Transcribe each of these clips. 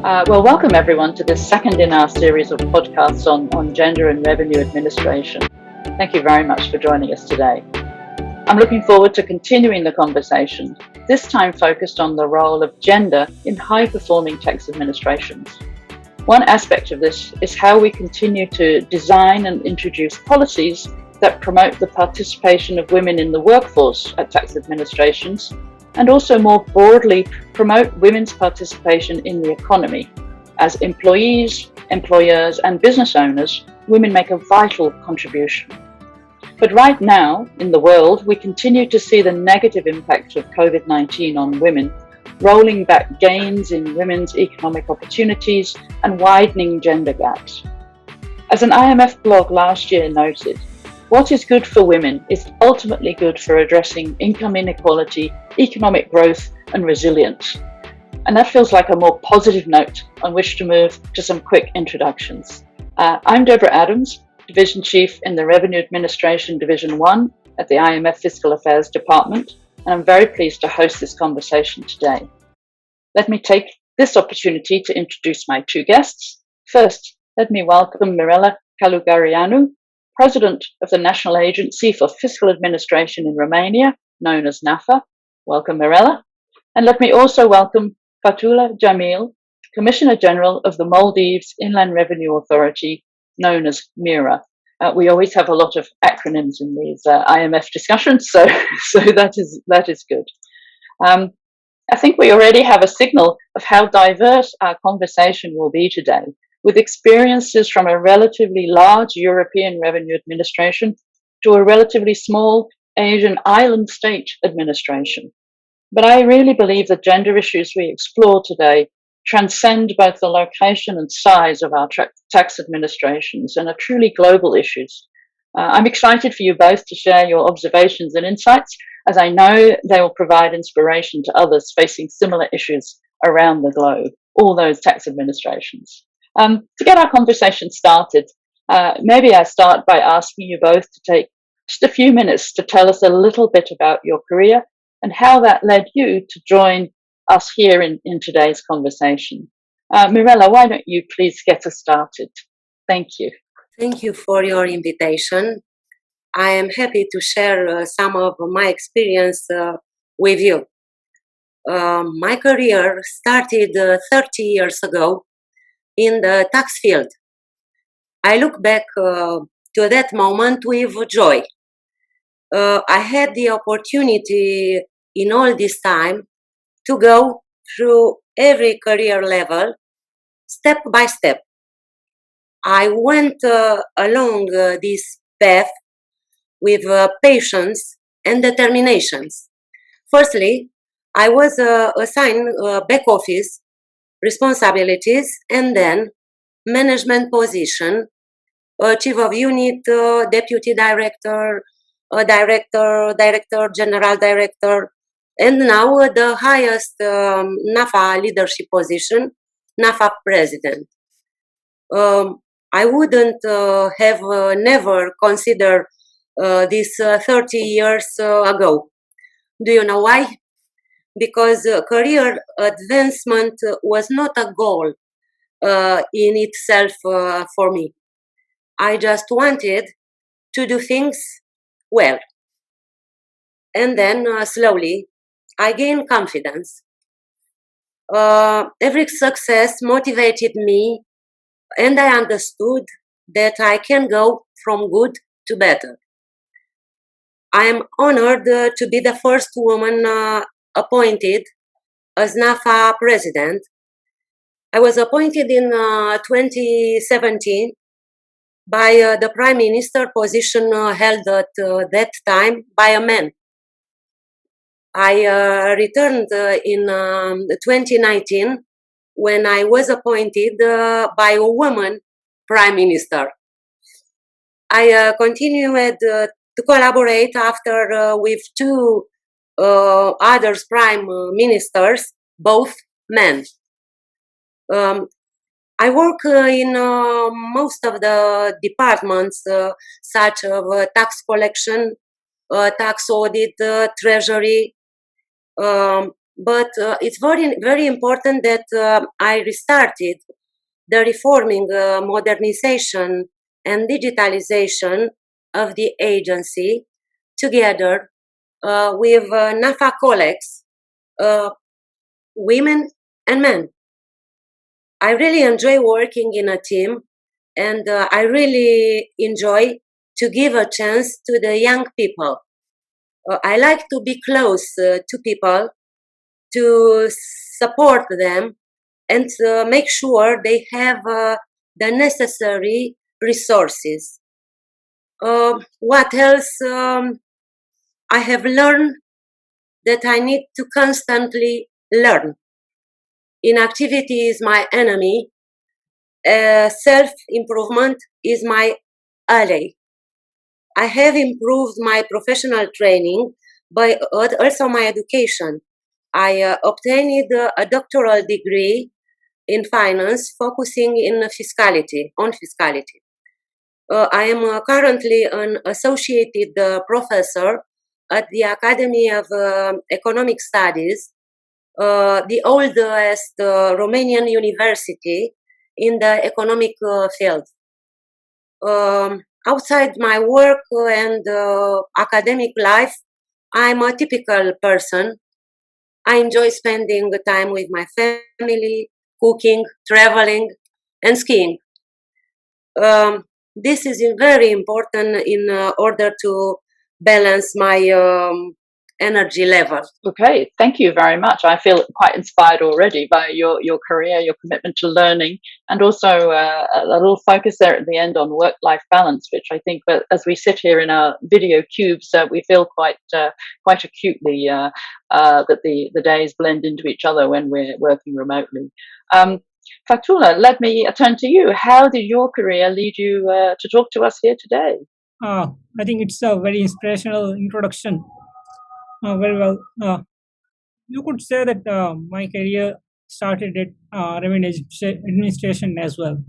Welcome everyone to this second in our series of podcasts on gender and revenue administration. Thank you very much for joining us today. I'm looking forward to continuing the conversation, this time focused on the role of gender in high-performing tax administrations. One aspect of this is how we continue to design and introduce policies that promote the participation of women in the workforce at tax administrations, and also more broadly promote women's participation in the economy. As employees, employers and business owners, women make a vital contribution. But right now in the world, we continue to see the negative impact of COVID-19 on women, rolling back gains in women's economic opportunities and widening gender gaps. As an IMF blog last year noted, what is good for women is ultimately good for addressing income inequality, economic growth and resilience. And that feels like a more positive note on which to move to some quick introductions. I'm Debra Adams, Division Chief in the Revenue Administration Division 1 at the IMF Fiscal Affairs Department, and I'm very pleased to host this conversation today. Let me take this opportunity to introduce my two guests. First, let me welcome Mirela Călugăreanu, President of the National Agency for Fiscal Administration in Romania, known as NAFA. Welcome, Mirela. And let me also welcome Fathuhulla Jameel, Commissioner General of the Maldives Inland Revenue Authority, known as MIRA. We always have a lot of acronyms in these IMF discussions, so that is good. I think we already have a signal of how diverse our conversation will be today, with experiences from a relatively large European revenue administration to a relatively small Asian island state administration. But I really believe the gender issues we explore today transcend both the location and size of our tax administrations and are truly global issues. I'm excited for you both to share your observations and insights, as I know they will provide inspiration to others facing similar issues around the globe, all those tax administrations. To get our conversation started, maybe I start by asking you both to take just a few minutes to tell us a little bit about your career and how that led you to join us here in today's conversation. Mirela, why don't you please get us started? Thank you. Thank you for your invitation. I am happy to share some of my experience with you. My career started 30 years ago in the tax field. I look back to that moment with joy. I had the opportunity in all this time to go through every career level, step by step. I went along this path with patience and determinations. Firstly, I was assigned back office responsibilities and then management position, chief of unit, deputy director, director, general director, and now the highest NAFA leadership position, NAFA president. I wouldn't have never considered this 30 years ago. Do you know why? Because career advancement was not a goal in itself for me. I just wanted to do things well. And then slowly, I gained confidence. Every success motivated me, and I understood that I can go from good to better. I am honored to be the first woman appointed as NAFA president. I was appointed in 2017 by the Prime Minister, position held at that time by a man. I returned in 2019 when I was appointed by a woman Prime Minister. I continued to collaborate after with two other Prime Ministers, both men. I work in most of the departments such as tax collection, tax audit, treasury, But it's very, very important that I restarted the reforming, modernization, and digitalization of the agency together with NAFA colleagues, uh, women and men. I really enjoy working in a team, and I really enjoy to give a chance to the young people. I like to be close to people, to support them, and make sure they have the necessary resources. What else? I have learned that I need to constantly learn. Inactivity is my enemy. Self improvement is my ally. I have improved my professional training, but also my education. I obtained a doctoral degree in finance, focusing in on fiscality. I am currently an associated professor at the Academy of Economic Studies, the oldest Romanian university in the economic field. Outside my work and academic life, I'm a typical person. I enjoy spending time with my family, cooking, traveling, and skiing. Um, this is very important in order to balance my energy level. Okay, thank you very much. I feel quite inspired already by your career, your commitment to learning, and also a little focus there at the end on work-life balance, which I think that as we sit here in our video cubes, we feel quite acutely that the days blend into each other when we're working remotely. Fathuhulla, let me turn to you. How did your career lead you to talk to us here today? I think it's a very inspirational introduction. Very well. You could say that my career started at revenue administration as well.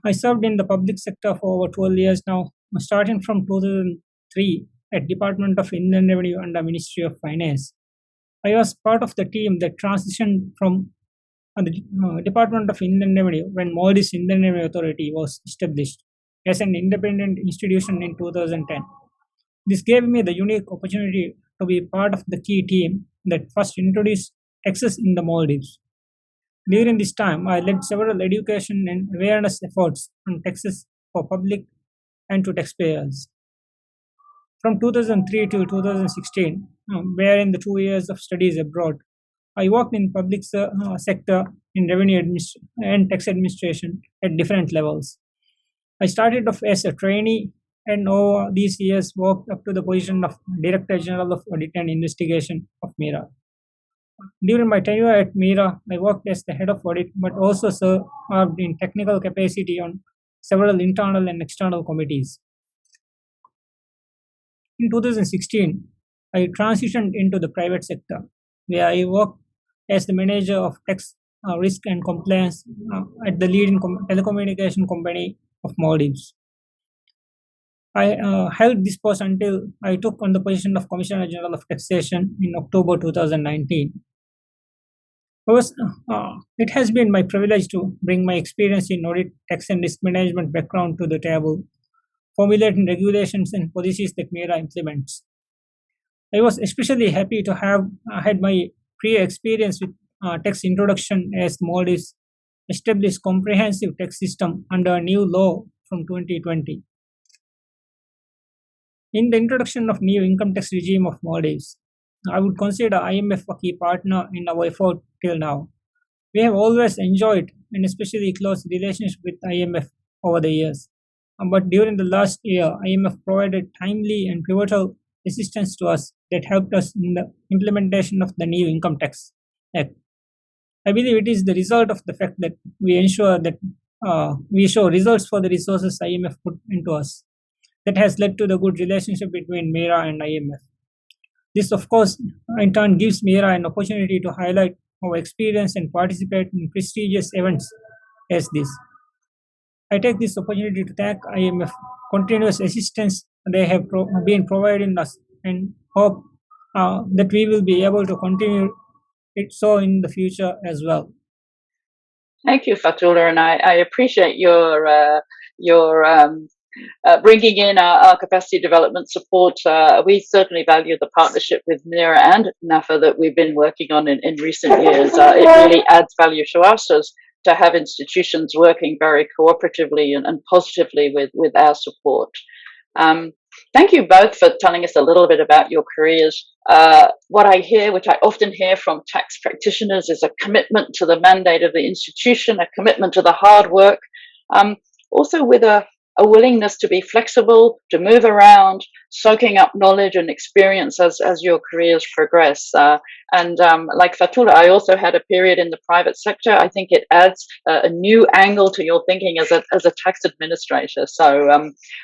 I served in the public sector for over 12 years now, starting from 2003 at Department of Inland Revenue under Ministry of Finance. I was part of the team that transitioned from the Department of Inland Revenue when Maldives Inland Revenue Authority was established as an independent institution in 2010. This gave me the unique opportunity to be part of the key team that first introduced taxes in the Maldives. During this time, I led several education and awareness efforts on taxes for public and to taxpayers. From 2003 to 2016, wherein the 2 years of studies abroad, I worked in public sector in and tax administration at different levels. I started off as a trainee and over these years worked up to the position of Director General of Audit and Investigation of MIRA. During my tenure at MIRA, I worked as the head of audit but also served in technical capacity on several internal and external committees. In 2016, I transitioned into the private sector where I worked as the manager of tax risk and compliance at the leading telecommunication company of Maldives. I held this post until I took on the position of Commissioner General of Taxation in October 2019. It has been my privilege to bring my experience in audit, tax, and risk management background to the table, formulating regulations and policies that MIRA implements. I was especially happy to have had my prior experience with tax introduction as Maldives established comprehensive tax system under a new law from 2020. In the introduction of new income tax regime of Maldives, I would consider IMF a key partner in our effort till now. We have always enjoyed an especially close relationship with IMF over the years. But during the last year, IMF provided timely and pivotal assistance to us that helped us in the implementation of the new Income Tax Act. I believe it is the result of the fact that we ensure that we show results for the resources IMF put into us. That has led to the good relationship between MIRA and IMF. This, of course, in turn gives MIRA an opportunity to highlight our experience and participate in prestigious events as this. I take this opportunity to thank IMF continuous assistance they have been providing us and hope that we will be able to continue it so in the future as well. Thank you, Fathuhulla, and I appreciate your bringing in our capacity development support. We certainly value the partnership with Mira and NAFA that we've been working on in recent years. It really adds value to us as to have institutions working very cooperatively and positively with our support. Thank you both for telling us a little bit about your careers. What I hear, which I often hear from tax practitioners, is a commitment to the mandate of the institution, a commitment to the hard work, also with a willingness to be flexible, to move around, soaking up knowledge and experience as your careers progress. Like Fathuhulla, I also had a period in the private sector. I think it adds a new angle to your thinking as a tax administrator. So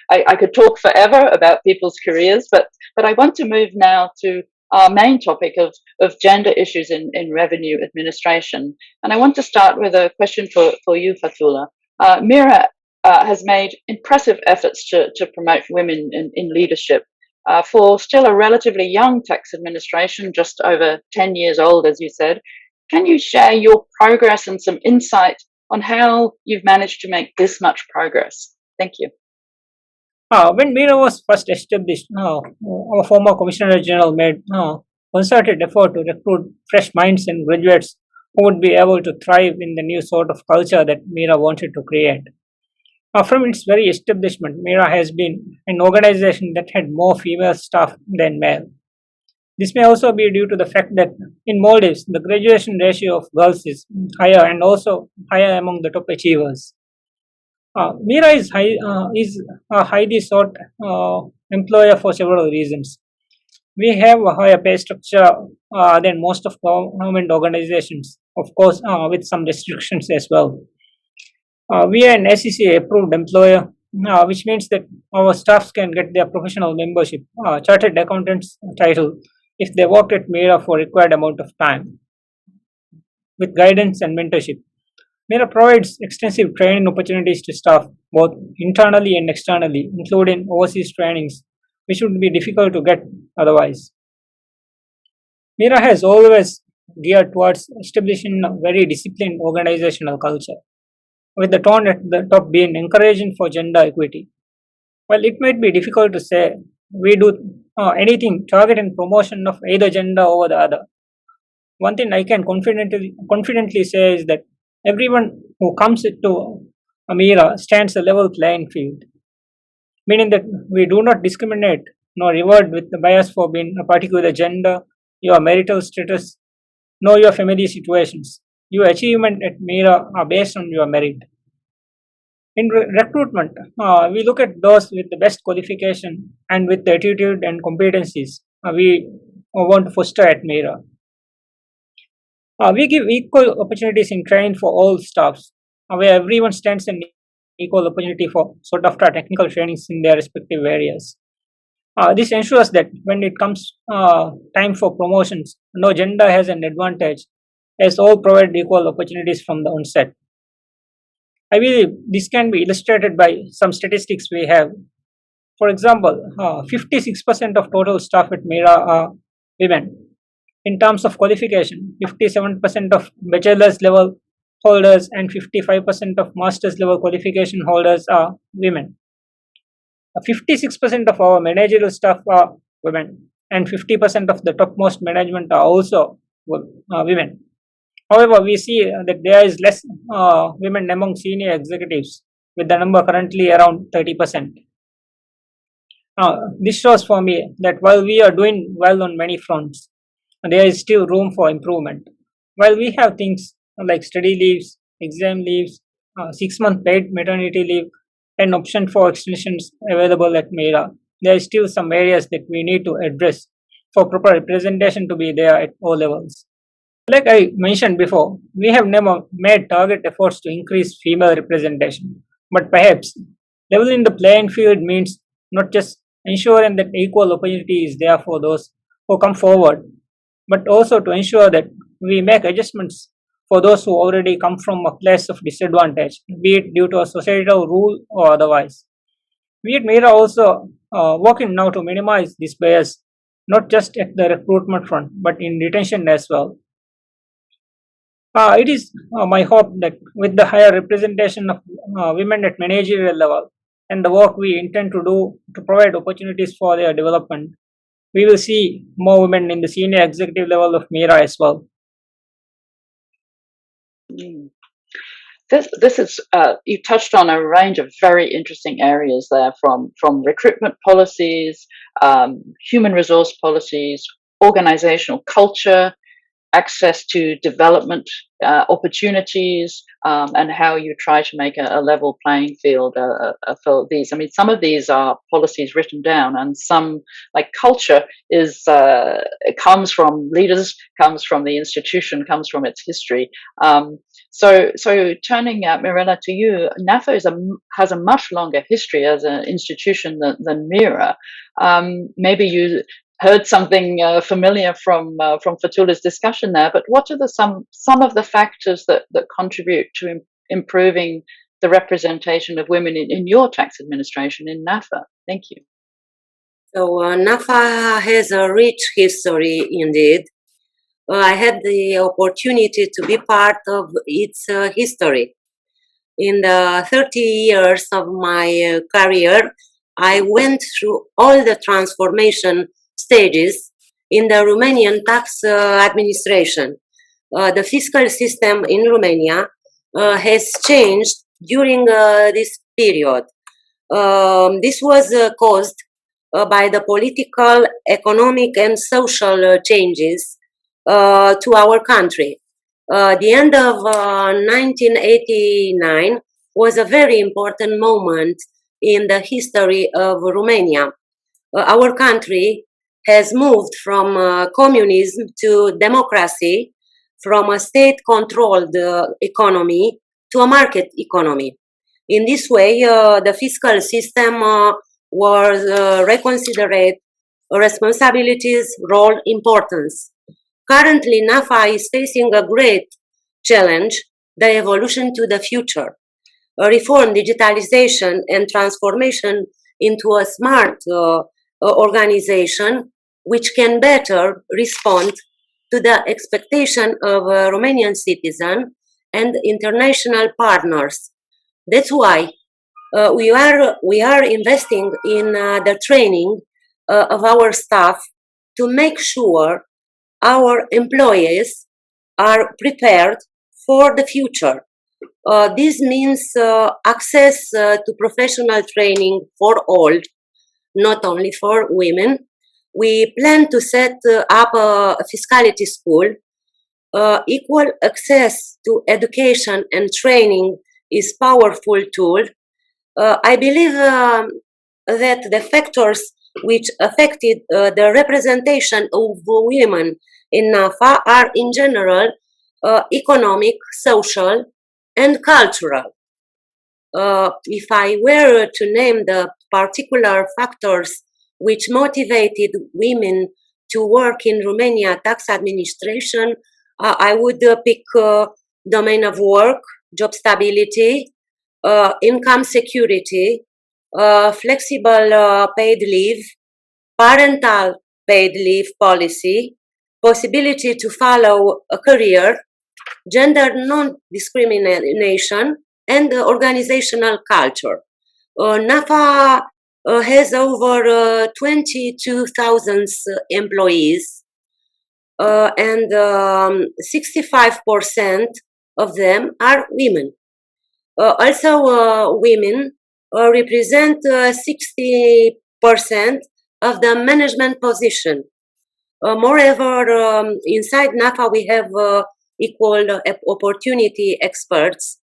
I could talk forever about people's careers, but I want to move now to our main topic of gender issues in revenue administration. And I want to start with a question for you, Fathuhulla. Mira has made impressive efforts to promote women in leadership. For still a relatively young tax administration, just over 10 years old, as you said, can you share your progress and some insight on how you've managed to make this much progress? Thank you. When Mira was first established, our former Commissioner General made concerted effort to recruit fresh minds and graduates who would be able to thrive in the new sort of culture that Mira wanted to create. From its very establishment, Mira has been an organization that had more female staff than male. This may also be due to the fact that in Maldives, the graduation ratio of girls is higher and also higher among the top achievers. Mira is a highly sought employer for several reasons. We have a higher pay structure than most of government organizations, of course, with some restrictions as well. We are an SEC approved employer, which means that our staffs can get their professional membership, chartered accountants title, if they work at Mira for required amount of time, with guidance and mentorship. Mira provides extensive training opportunities to staff, both internally and externally, including overseas trainings, which would be difficult to get otherwise. Mira has always geared towards establishing a very disciplined organizational culture, with the tone at the top being encouraging for gender equity. While it might be difficult to say we do anything targeting promotion of either gender over the other, one thing I can confidently say is that everyone who comes into Mira stands a level playing field, meaning that we do not discriminate nor reward with the bias for being a particular gender, your marital status, nor your family situations. Your achievement at Mira are based on your merit. In recruitment, we look at those with the best qualification and with the attitude and competencies we want to foster at Mira. We give equal opportunities in training for all staffs, where everyone stands an equal opportunity for sought after technical trainings in their respective areas. This ensures that when it comes time for promotions, no gender has an advantage, as all provide equal opportunities from the onset. I believe this can be illustrated by some statistics we have. For example, 56% of total staff at Mira are women. In terms of qualification, 57% of bachelor's level holders and 55% of master's level qualification holders are women. 56% of our managerial staff are women, and 50% of the topmost management are also women. However, we see that there is less women among senior executives, with the number currently around 30%. This shows for me that while we are doing well on many fronts, there is still room for improvement. While we have things like study leaves, exam leaves, 6-month paid maternity leave, and option for extensions available at Mira, there is still some areas that we need to address for proper representation to be there at all levels. Like I mentioned before, we have never made target efforts to increase female representation, but perhaps leveling the playing field means not just ensuring that equal opportunity is there for those who come forward, but also to ensure that we make adjustments for those who already come from a place of disadvantage, be it due to a societal rule or otherwise. We at Mira also working now to minimize this bias not just at the recruitment front, but in retention as well. It is my hope that with the higher representation of women at managerial level and the work we intend to do to provide opportunities for their development, we will see more women in the senior executive level of MIRA as well. Mm. This is you touched on a range of very interesting areas there, from recruitment policies, human resource policies, organizational culture, access to development opportunities, and how you try to make a level playing field for these. I mean, some of these are policies written down, and some, like culture, is it comes from leaders, comes from the institution, comes from its history. So turning Mirela to you, NAFA has a much longer history as an institution than MIRA. Maybe you heard something familiar from Fathuhulla's discussion there, but what are some of the factors that contribute to improving the representation of women in your tax administration in NAFA? Thank you. So NAFA has a rich history indeed. I had the opportunity to be part of its history. In the 30 years of my career, I went through all the transformation stages in the Romanian tax administration. The fiscal system in Romania has changed during this period. This was caused by the political, economic, and social changes to our country. The end of 1989 was a very important moment in the history of Romania. Our country has moved from communism to democracy, from a state-controlled economy to a market economy. In this way, the fiscal system was reconsidered responsibilities, role, importance. Currently, NAFA is facing a great challenge, the evolution to the future. Reform, digitalization, and transformation into a smart organization which can better respond to the expectation of Romanian citizens and international partners. That's why we are investing in the training of our staff to make sure our employees are prepared for the future. This means access to professional training for all, not only for women. We plan to set up a fiscality school. Equal access to education and training is a powerful tool. I believe that the factors which affected the representation of women in NAFA are in general economic, social, and cultural. If I were to name the particular factors which motivated women to work in Romania tax administration, I would pick domain of work, job stability, income security, flexible paid leave, parental paid leave policy, possibility to follow a career, gender non-discrimination, and organizational culture. NAFA has over 22,000 employees, and 65% of them are women. Also, women represent 60% of the management position. Moreover, inside NAFA we have equal opportunity experts.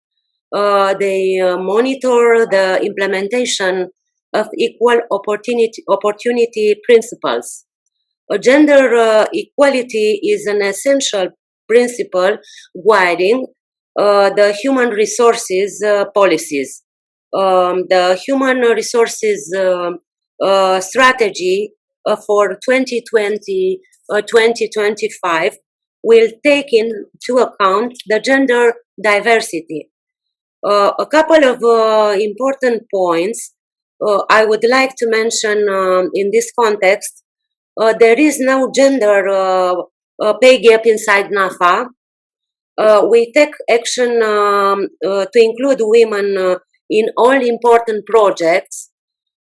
They monitor the implementation of equal opportunity principles. Gender equality is an essential principle guiding the human resources policies. The human resources strategy for 2020-2025 will take into account the gender diversity. A couple of important points I would like to mention in this context. there is no gender pay gap inside NAFA. We take action to include women in all important projects.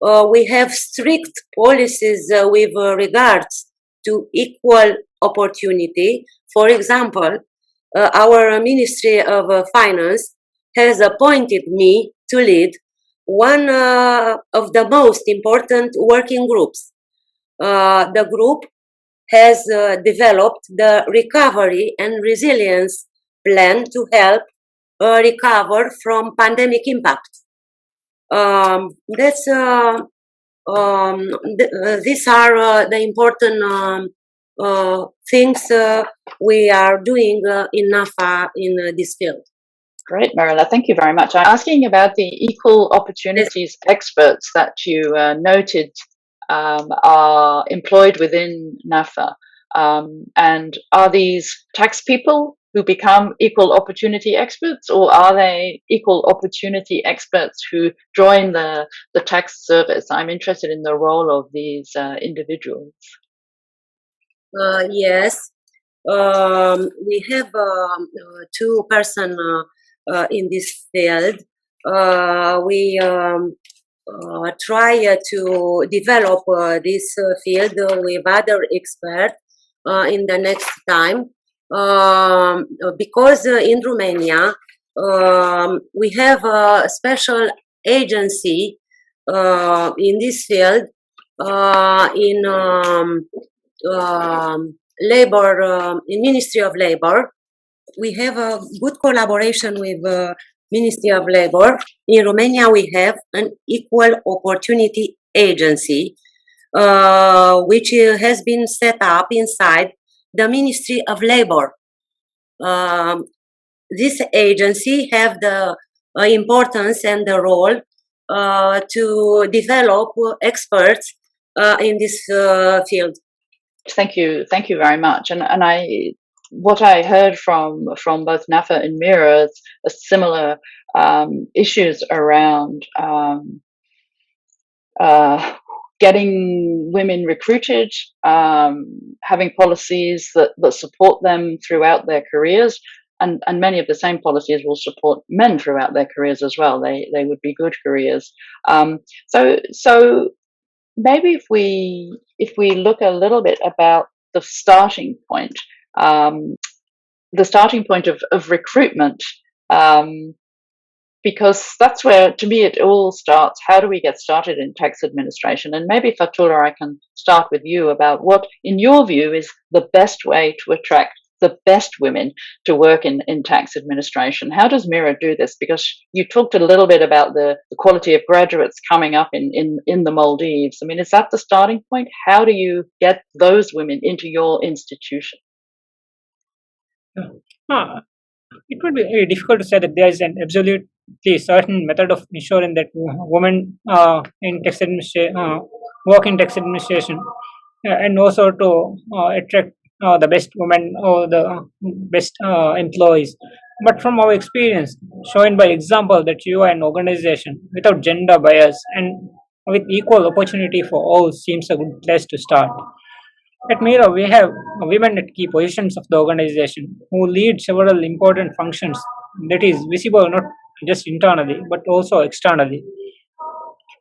We have strict policies with regards to equal opportunity. For example, our Ministry of Finance has appointed me to lead one of the most important working groups. The group has developed the recovery and resilience plan to help recover from pandemic impact. These are the important things we are doing in NAFA in this field. Great, Mirela. Thank you very much. I'm asking about the equal opportunities experts that you noted are employed within NAFA. And are these tax people who become equal opportunity experts, or are they equal opportunity experts who join the tax service? I'm interested in the role of these individuals. Yes, we have two persons in this field. We try to develop this field with other experts in the next time, because in Romania we have a special agency in this field in labor, in Ministry of Labor. We have a good collaboration with Ministry of Labor. In Romania, we have an equal opportunity agency, which has been set up inside the Ministry of Labor. This agency have the importance and the role to develop experts in this field. Thank you very much. And what I heard from both NAFA and Mira is a similar issues around getting women recruited, having policies that support them throughout their careers, and many of the same policies will support men throughout their careers as well. They would be good careers. So maybe if we look a little bit about the starting point of recruitment, because that's where, to me, it all starts. How do we get started in tax administration? And maybe, Fathuhulla, I can start with you about what, in your view, is the best way to attract the best women to work in tax administration. How does Mira do this? Because you talked a little bit about the quality of graduates coming up in the Maldives. I mean, is that the starting point? How do you get those women into your institution? It would be very difficult to say that there is an absolutely certain method of ensuring that women in tax administration work in tax administration, and also to attract the best women or the best employees. But from our experience, shown by example that you are an organization without gender bias and with equal opportunity for all seems a good place to start. At Mira, we have women at key positions of the organization who lead several important functions that is visible not just internally but also externally.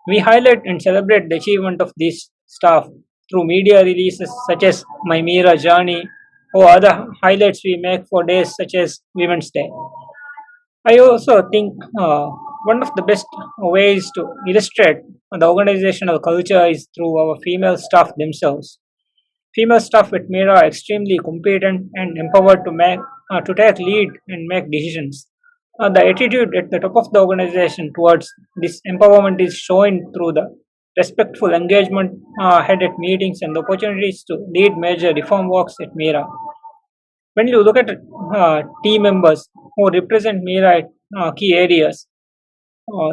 We highlight and celebrate the achievement of these staff through media releases such as My Mira Journey or other highlights we make for days such as Women's Day. I also think one of the best ways to illustrate the organizational culture is through our female staff themselves. Female staff at Mira are extremely competent and empowered to take lead and make decisions. The attitude at the top of the organization towards this empowerment is shown through the respectful engagement had at meetings and the opportunities to lead major reform works at Mira. When you look at team members who represent Mira at key areas,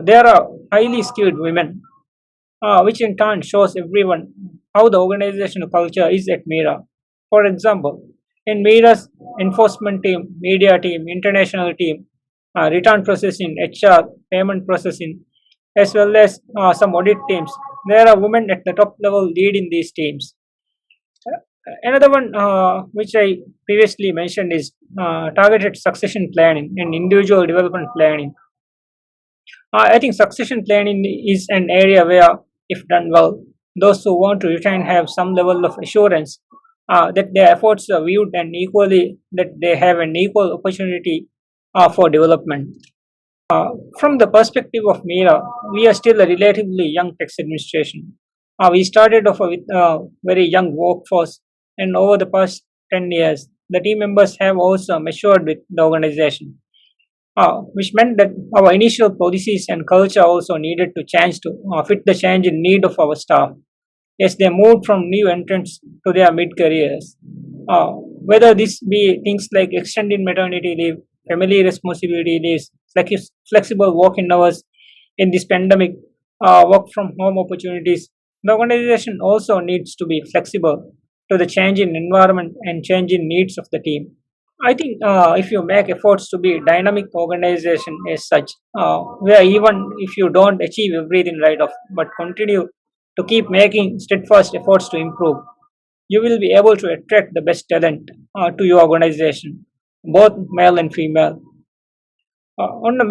there are highly skilled women, which in turn shows everyone how the organizational culture is at Mira. For example, in Mira's enforcement team, media team, international team, return processing, HR, payment processing, as well as some audit teams, there are women at the top level leading these teams. Another one which I previously mentioned is targeted succession planning and individual development planning. I think succession planning is an area where, if done well, those who want to retain have some level of assurance that their efforts are viewed and equally that they have an equal opportunity for development. From the perspective of Mira, we are still a relatively young tax administration. We started off with a very young workforce, and over the past 10 years, the team members have also matured with the organization, which meant that our initial policies and culture also needed to change to fit the change in need of our staff as they moved from new entrants to their mid careers. Whether this be things like extended maternity leave, family responsibility leaves, flexible working hours in this pandemic, work from home opportunities, the organization also needs to be flexible to the change in environment and change in needs of the team. I think if you make efforts to be a dynamic organization as such, where even if you don't achieve everything right off, but continue to keep making steadfast efforts to improve, you will be able to attract the best talent to your organization, both male and female. On a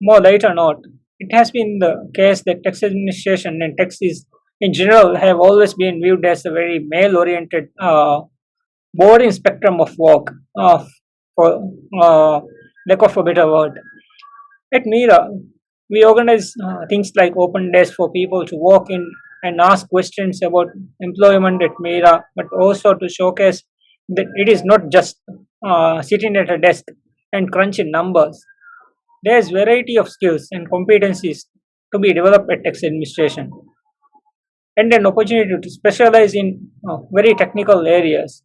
more lighter note, it has been the case that tax administration and taxes in general have always been viewed as a very male-oriented, boring spectrum of work, for lack of a better word. At Mira, we organize things like open days for people to walk in and ask questions about employment at Mira, but also to showcase that it is not just sitting at a desk and crunching numbers. There is variety of skills and competencies to be developed at tax administration, and an opportunity to specialize in very technical areas.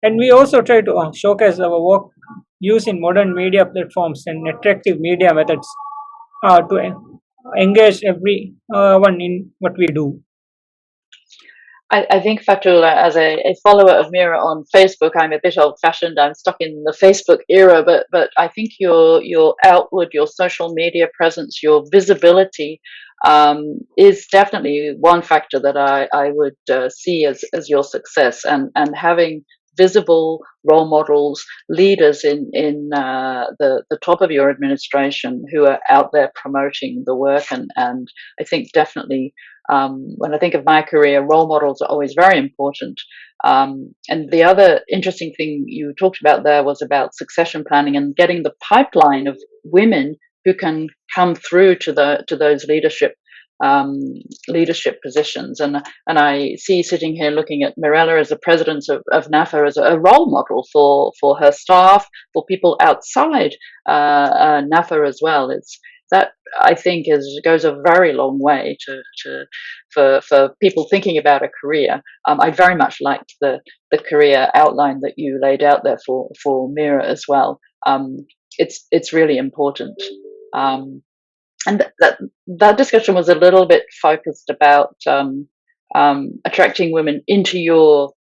And we also try to showcase our work using modern media platforms and attractive media methods to engage everyone in what we do. I think, Fathuhulla, as a follower of Mira on Facebook, I'm a bit old-fashioned. I'm stuck in the Facebook era, but I think your outward, your social media presence, your visibility is definitely one factor that I would see as your success, and having visible role models, leaders in the top of your administration who are out there promoting the work, and I think definitely. When I think of my career, role models are always very important. And the other interesting thing you talked about there was about succession planning and getting the pipeline of women who can come through to those leadership positions. And I see sitting here looking at Mirela as the president of NAFA as a role model for her staff, for people outside NAFA as well. It's that I think goes a very long way for people thinking about a career. I very much liked the career outline that you laid out there for Mira as well. It's really important. And that discussion was a little bit focused about attracting women into your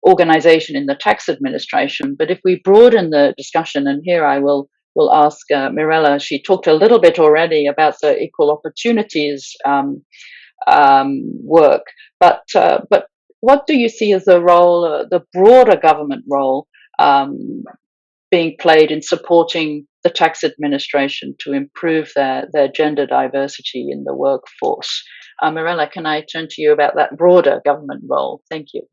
organization in the tax administration. But if we broaden the discussion, and here I will ask Mirela. She talked a little bit already about the equal opportunities work, but what do you see as the role, the broader government role, being played in supporting the tax administration to improve their gender diversity in the workforce? Mirela, can I turn to you about that broader government role? Thank you.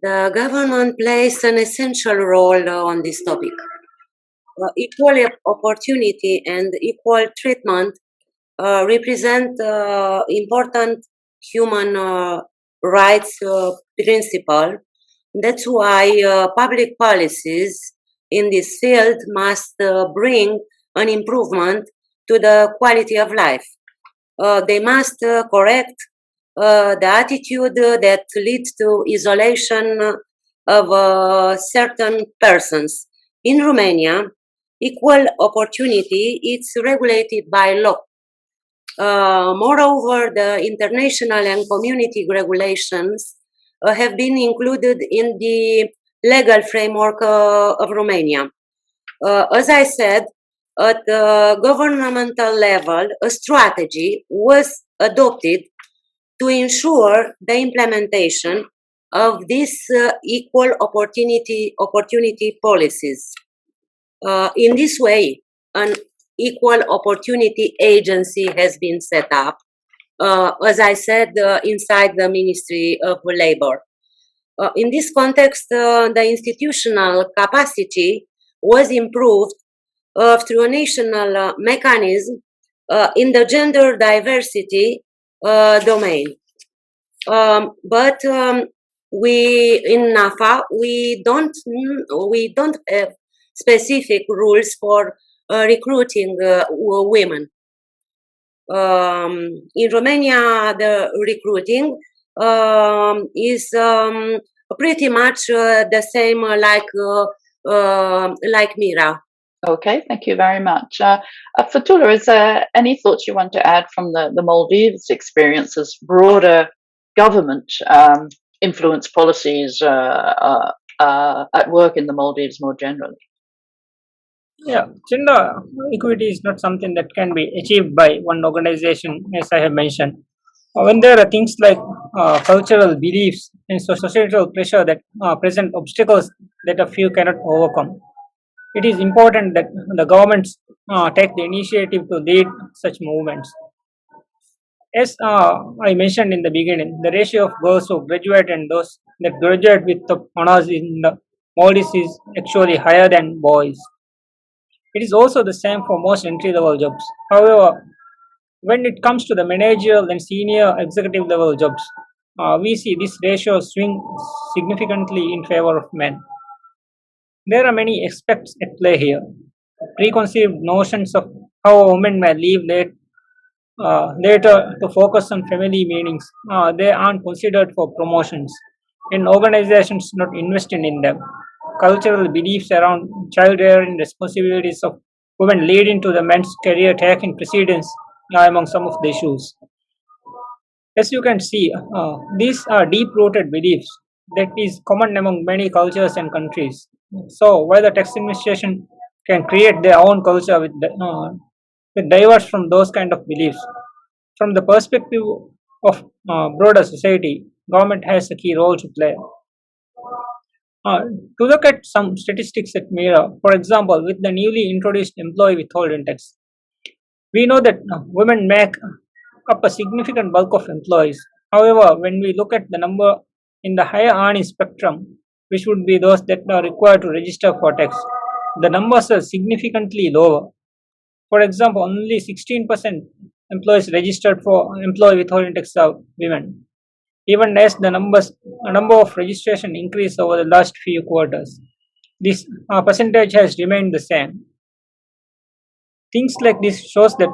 The government plays an essential role on this topic. Equal opportunity and equal treatment represent important human rights principle. That's why public policies in this field must bring an improvement to the quality of life. They must correct the attitude that leads to isolation of certain persons. In Romania, equal opportunity is regulated by law. Moreover, the international and community regulations have been included in the legal framework of Romania. As I said, at the governmental level, a strategy was adopted to ensure the implementation of these equal opportunity policies. In this way, an equal opportunity agency has been set up, as I said, inside the Ministry of Labour. In this context, the institutional capacity was improved through a national mechanism in the gender diversity domain. But we in NAFA we don't have specific rules for recruiting women. In Romania, the recruiting is pretty much the same like Mira. Okay, thank you very much. Fathuhulla, is there any thoughts you want to add from the Maldives experiences, broader government influence policies at work in the Maldives more generally? Yeah, gender equity is not something that can be achieved by one organization, as I have mentioned. When there are things like cultural beliefs and societal pressure that present obstacles that a few cannot overcome, it is important that the governments take the initiative to lead such movements. As I mentioned in the beginning, the ratio of girls who graduate and those that graduate with the honors in the Maldives is actually higher than boys. It is also the same for most entry level jobs. However, when it comes to the managerial and senior executive level jobs, we see this ratio swing significantly in favor of men. There are many aspects at play here. Preconceived notions of how a woman may leave later to focus on family meanings. They aren't considered for promotions, and organizations not investing in them. Cultural beliefs around child rearing responsibilities of women leading to the men's career taking precedence are among some of the issues. As you can see, these are deep rooted beliefs that is common among many cultures and countries. So, while the tax administration can create their own culture with diverse from those kind of beliefs, from the perspective of broader society, government has a key role to play. To look at some statistics at Mira, for example, with the newly introduced employee withholding tax, we know that women make up a significant bulk of employees. However, when we look at the number in the higher earning spectrum, which would be those that are required to register for tax, the numbers are significantly lower. For example, only 16% employees registered for employee withholding tax are women, even as the number of registration increased over the last few quarters. This percentage has remained the same. Things like this shows that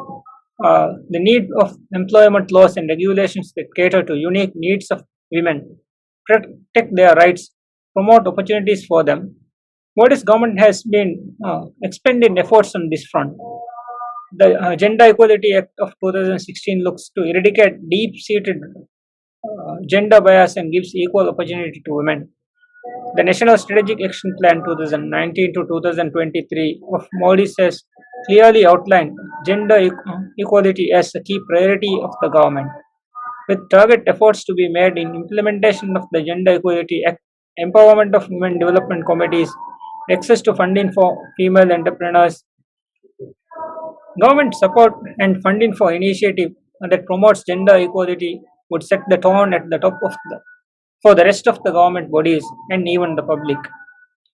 the need of employment laws and regulations that cater to unique needs of women, protect their rights, promote opportunities for them. What government has been expending efforts on this front. The Gender Equality Act of 2016 looks to eradicate deep-seated gender bias and gives equal opportunity to women. The National Strategic Action Plan 2019 to 2023 of Maldives has clearly outlined gender equality as a key priority of the government, with target efforts to be made in implementation of the Gender Equality Act, empowerment of women development committees, access to funding for female entrepreneurs. Government support and funding for initiative that promotes gender equality would set the tone at the top of for the rest of the government bodies and even the public.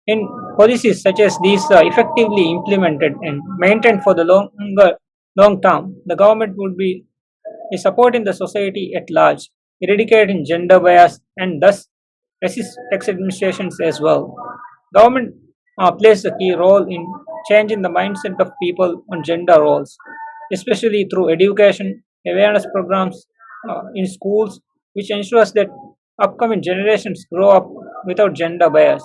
In policies such as these are effectively implemented and maintained for the long term, the government would be supporting the society at large, eradicating gender bias and thus assist tax administrations as well. Government plays a key role in changing the mindset of people on gender roles, especially through education, awareness programs in schools, which ensures that upcoming generations grow up without gender bias.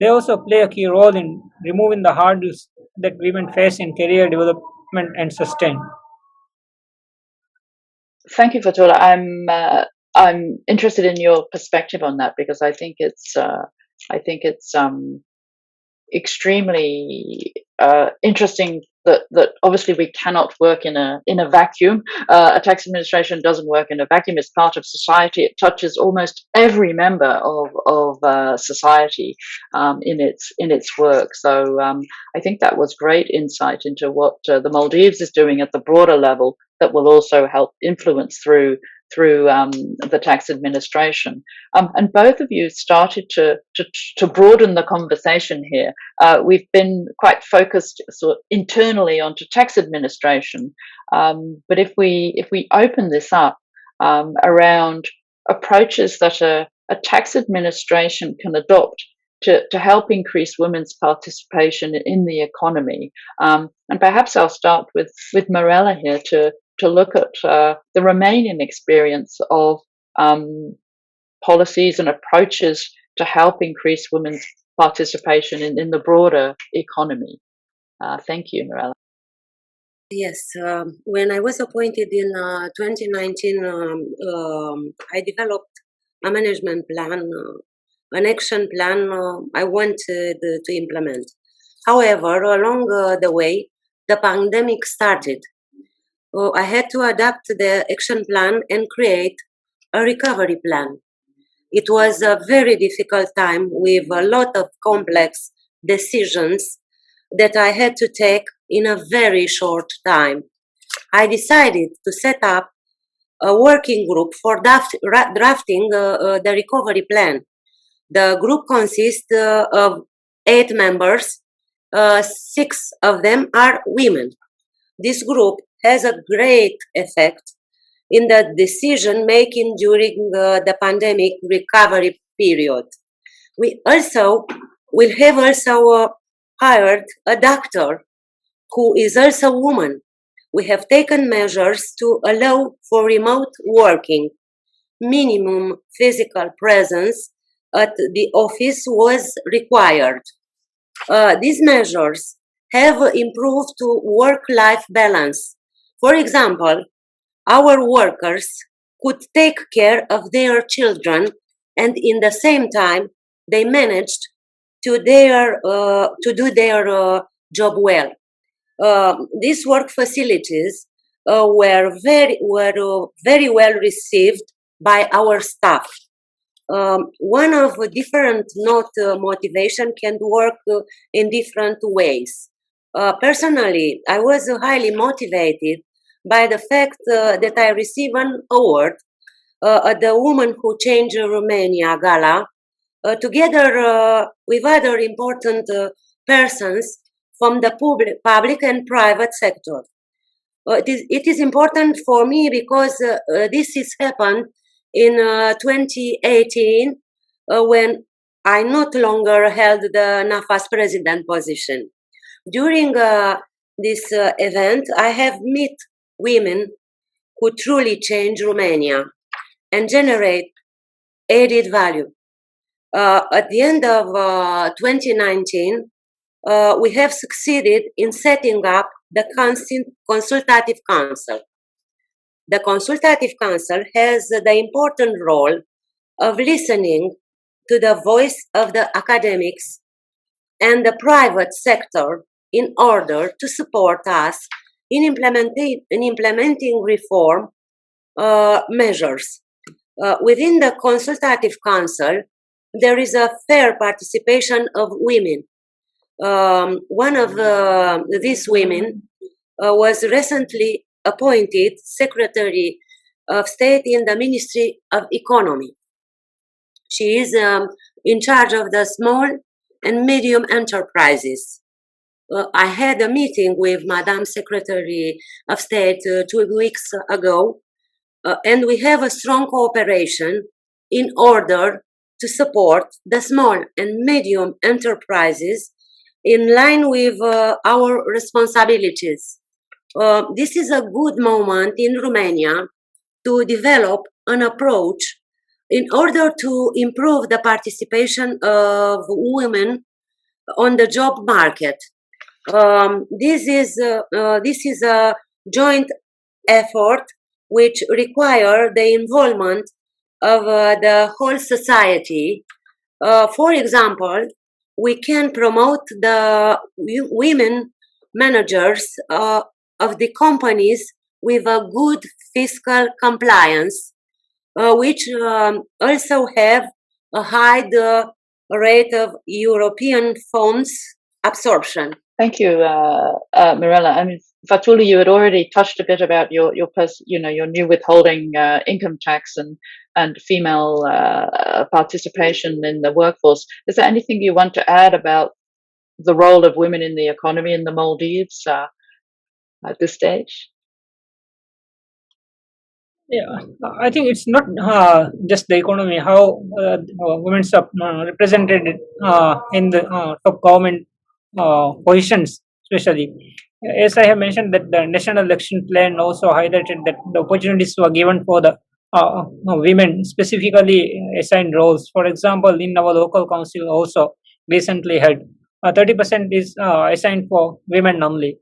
They also play a key role in removing the hurdles that women face in career development and sustain. Thank you, Fathuhulla. I'm interested in your perspective on that because I think it's extremely interesting that obviously we cannot work in a vacuum. A tax administration doesn't work in a vacuum. It's part of society. It touches almost every member of society in its work. So I think that was great insight into what the Maldives is doing at the broader level that will also help influence through the tax administration. And both of you started to broaden the conversation here. We've been quite focused sort of internally onto tax administration, but if we open this up around approaches that a tax administration can adopt to help increase women's participation in the economy, and perhaps I'll start with Mirela here to look at the Romanian experience of policies and approaches to help increase women's participation in the broader economy. Thank you, Mirela. Yes, when I was appointed in 2019, I developed a management plan, an action plan I wanted to implement. However, along the way, the pandemic started. I had to adapt the action plan and create a recovery plan. It was a very difficult time with a lot of complex decisions that I had to take in a very short time. I decided to set up a working group for drafting the recovery plan. The group consists of 8 members, 6 of them are women. This group has a great effect in the decision making during the pandemic recovery period. We have also hired a doctor who is also a woman. We have taken measures to allow for remote working. Minimum physical presence at the office was required. These measures have improved to work-life balance. For example, our workers could take care of their children, and in the same time, they managed to do their job well. These work facilities were very well received by our staff. One of different motivation can work in different ways. Personally, I was highly motivated by the fact that I received an award at the Woman Who Changed Romania Gala, together with other important persons from the public and private sector. It is important for me because this has happened in 2018 when I not longer held the NAFA's president position. During this event, I have met women who truly change Romania and generate added value. At the end of 2019, we have succeeded in setting up the Consultative Council. The Consultative Council has the important role of listening to the voice of the academics and the private sector in order to support us in implementing reform measures. Within the Consultative Council, there is a fair participation of women. One of these women was recently appointed Secretary of State in the Ministry of Economy. She is in charge of the small and medium enterprises. I had a meeting with Madam Secretary of State 2 weeks ago, and we have a strong cooperation in order to support the small and medium enterprises in line with our responsibilities. This is a good moment in Romania to develop an approach in order to improve the participation of women on the job market. This is a joint effort which requires the involvement of the whole society. For example, we can promote the women managers of the companies with a good fiscal compliance, which also have a high rate of European funds absorption. Thank you, Mirela. I mean, Fathuhulla, you had already touched a bit about your new withholding income tax and female participation in the workforce. Is there anything you want to add about the role of women in the economy in the Maldives at this stage? Yeah, I think it's not just the economy, how women are represented in the top government positions, especially. As I have mentioned, that the National Election Plan also highlighted that the opportunities were given for the women, specifically assigned roles. For example, in our local council also recently had 30% is assigned for women only.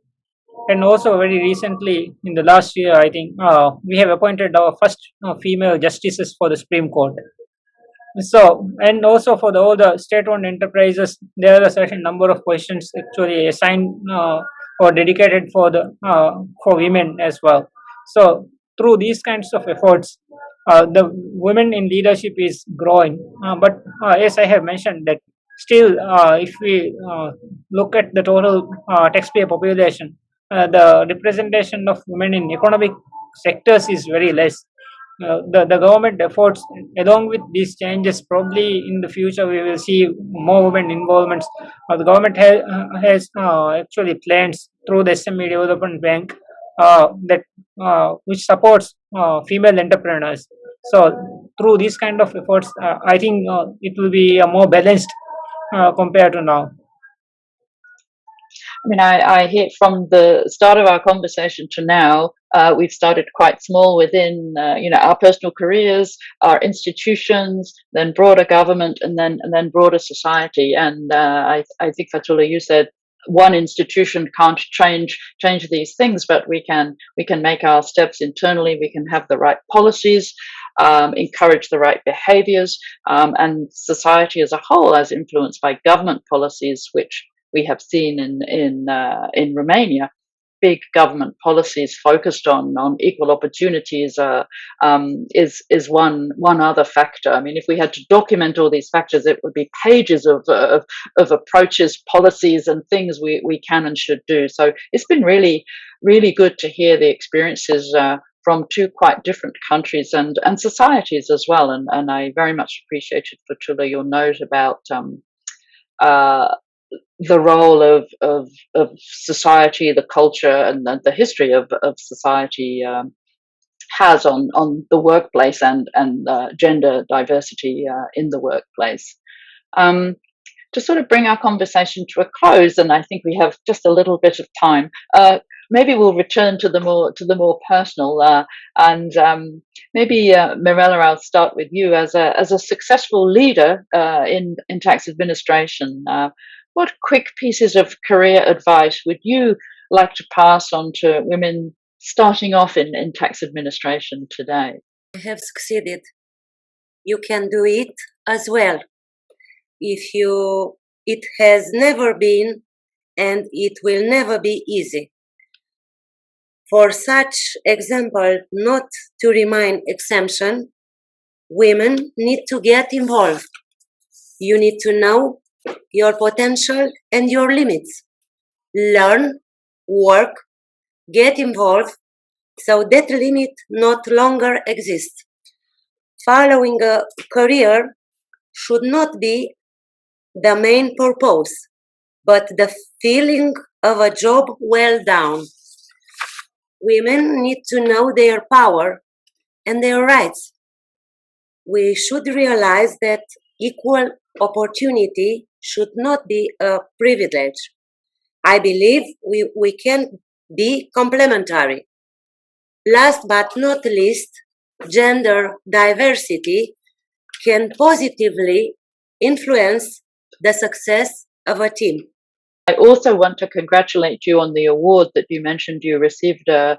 And also, very recently, in the last year, I think we have appointed our first female justices for the Supreme Court. So, and also for all the state-owned enterprises, there are a certain number of positions actually assigned or dedicated for women as well. So, through these kinds of efforts, the women in leadership is growing. But as I have mentioned, that still, if we look at the total taxpayer population, the representation of women in economic sectors is very less. The government efforts, along with these changes, probably in the future we will see more women involvements. The government has actually plans through the SME Development Bank that which supports female entrepreneurs. So through these kind of efforts, I think it will be more balanced compared to now. I mean, I hear from the start of our conversation to now, we've started quite small within, our personal careers, our institutions, then broader government, and then broader society. And I think Fathuhulla, you said one institution can't change these things, but we can make our steps internally. We can have the right policies, encourage the right behaviours, and society as a whole, as influenced by government policies, which we have seen in Romania, big government policies focused on equal opportunities is one other factor. I mean, if we had to document all these factors, it would be pages of approaches, policies, and things we can and should do. So it's been really, really good to hear the experiences from two quite different countries and societies as well. And I very much appreciated, Fathuhulla, your note about the role of society, the culture, and the history of society has on the workplace and gender diversity in the workplace. To sort of bring our conversation to a close, and I think we have just a little bit of time. Maybe we'll return to the more personal, and maybe Mirela, I'll start with you as a successful leader in tax administration. What quick pieces of career advice would you like to pass on to women starting off in tax administration today? I have succeeded. You can do it as well. It has never been and it will never be easy. For such example, not to remain exemption, women need to get involved. You need to know your potential and your limits. Learn, work, get involved, so that limit not longer exists. Following a career should not be the main purpose, but the feeling of a job well done. Women need to know their power and their rights. We should realize that equal opportunity should not be a privilege. I believe we can be complementary. Last but not least, gender diversity can positively influence the success of a team. I also want to congratulate you on the award that you mentioned you received 2-3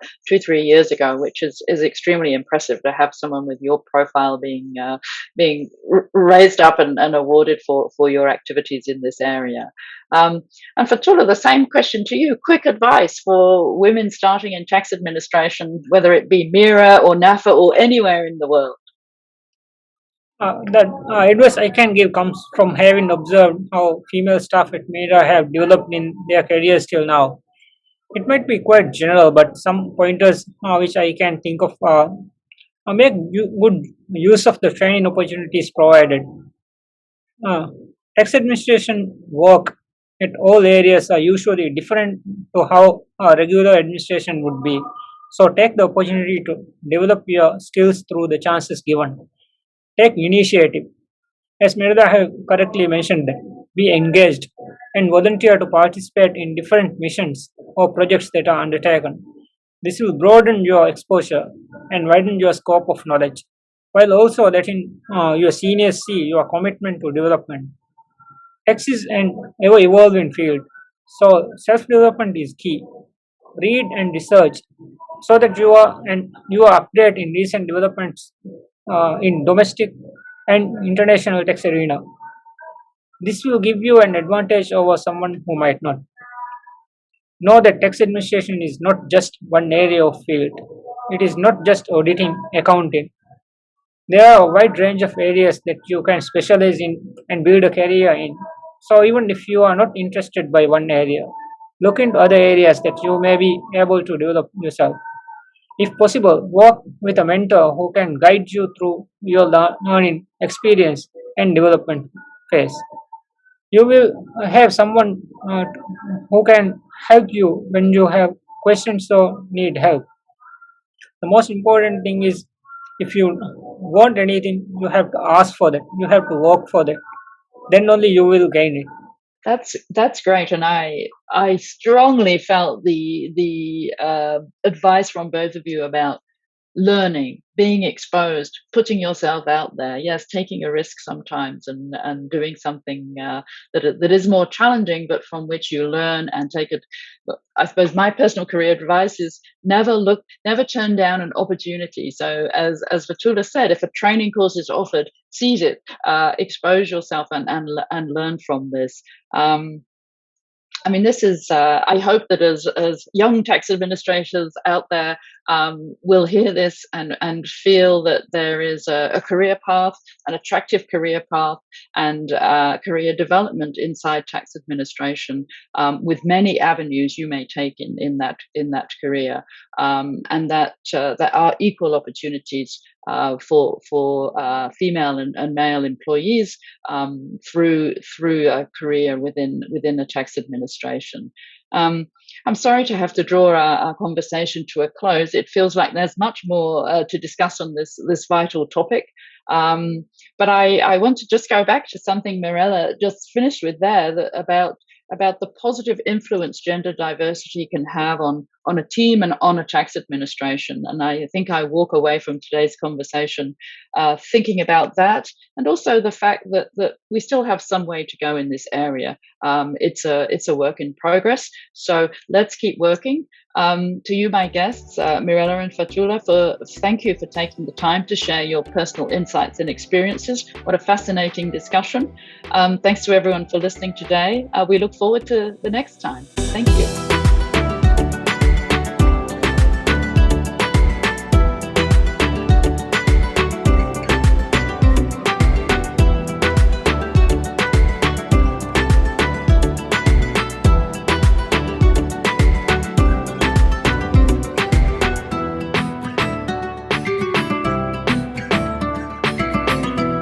years ago, which is extremely impressive to have someone with your profile being raised up and awarded for your activities in this area. And Fathuhulla, the same question to you. Quick advice for women starting in tax administration, whether it be Mira or NAFA or anywhere in the world. The advice I can give comes from having observed how female staff at Mira have developed in their careers till now. It might be quite general, but some pointers which I can think of make good use of the training opportunities provided. Uh, Tax administration work at all areas are usually different to how regular administration would be. So take the opportunity to develop your skills through the chances given. Take initiative. As Mirela have correctly mentioned, that be engaged and volunteer to participate in different missions or projects that are undertaken. This will broaden your exposure and widen your scope of knowledge, while also letting your seniors see your commitment to development. Tax is an ever evolving field, so self development is key. Read and research so that you are updated in recent developments in domestic and international tax arena. This will give you an advantage over someone who might not. Know that tax administration is not just one area of field. It is not just auditing, accounting. There are a wide range of areas that you can specialize in and build a career in. So even if you are not interested by one area, look into other areas that you may be able to develop yourself. If possible, work with a mentor who can guide you through your learning experience and development phase. You will have someone who can help you when you have questions or need help. The most important thing is, if you want anything, you have to ask for that, you have to work for that, then only you will gain it. That's great, and I strongly felt the advice from both of you about learning, being exposed, putting yourself out there. Yes, taking a risk sometimes and doing something that is more challenging, but from which you learn and take it. I suppose my personal career advice is never turn down an opportunity. So as Fathuhulla said, if a training course is offered, seize it, expose yourself and learn from this. I mean, this is, I hope that as young tax administrators out there will hear this and feel that there is a career path, an attractive career path, and career development inside tax administration with many avenues you may take in that career, and that there are equal opportunities for female and male employees through a career within the tax administration. I'm sorry to have to draw our conversation to a close. It feels like there's much more to discuss on this vital topic. But I want to just go back to something Mirela just finished with there, about the positive influence gender diversity can have on a team and on a tax administration. And I think I walk away from today's conversation thinking about that, and also the fact that we still have some way to go in this area. It's a work in progress, so let's keep working. To you, my guests, Mirela and Fathuhulla, thank you for taking the time to share your personal insights and experiences. What a fascinating discussion. Thanks to everyone for listening today. We look forward to the next time. Thank you.